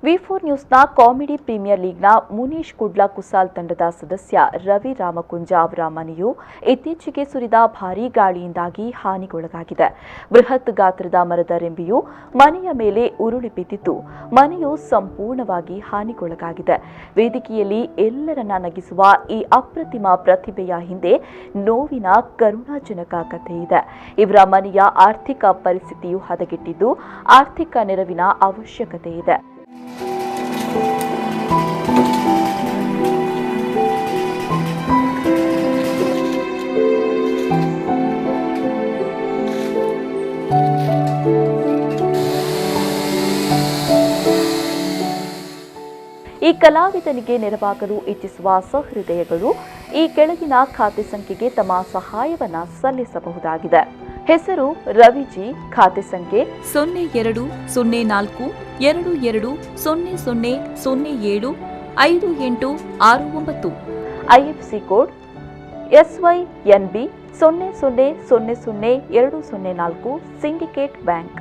ವಿ4 ನ್ಯೂಸ್ನ comedy premier ಲೀಗ್ನ Munish Kudla ಕುಸಾಲ್ ತಂಡದ ಸದಸ್ಯ ರವಿ ರಾಮಕುಂಜ ಅವರ ಮನೆಯು ಇತ್ತೀಚೆಗೆ ಸುರಿದ ಭಾರೀ ಗಾಳಿಯಿಂದಾಗಿ ಹಾನಿಗೊಳಗಾಗಿದೆ. ಬೃಹತ್ ಗಾತ್ರದ ಮರದ ರೆಂಬೆಯು ಮನೆಯ ಮೇಲೆ ಉರುಳಿ ಬಿದ್ದಿದ್ದು, ಮನೆಯು ಸಂಪೂರ್ಣವಾಗಿ ಹಾನಿಗೊಳಗಾಗಿದೆ. ವೇದಿಕೆಯಲ್ಲಿ ಎಲ್ಲರನ್ನ ನಗಿಸುವ ಈ ಅಪ್ರತಿಮ ಪ್ರತಿಭೆಯ ಹಿಂದೆ ನೋವಿನ ಕರುಣಾಜನಕ ಕಥೆ ಇದೆ. ಇವರ ಮನೆಯ ಆರ್ಥಿಕ ಪರಿಸ್ಥಿತಿಯು ಹದಗೆಟ್ಟಿದ್ದು, ಆರ್ಥಿಕ ನೆರವಿನ ಅವಶ್ಯಕತೆ ಇದೆ. ಈ ಕಲಾವಿದನಿಗೆ ನೆರವಾಗಲು ಇಚ್ಛಿಸುವ ಸಹೃದಯಗಳು ಈ ಕೆಳಗಿನ ಖಾತೆ ಸಂಖ್ಯೆಗೆ ತಮ್ಮ ಸಹಾಯವನ್ನು ಸಲ್ಲಿಸಬಹುದಾಗಿದೆ. ಹೆಸರು ರವಿಜಿ, ಖಾತೆ ಸಂಖ್ಯೆ 02-4200075869, IFSC code SYNB 00000204, syndicate bank.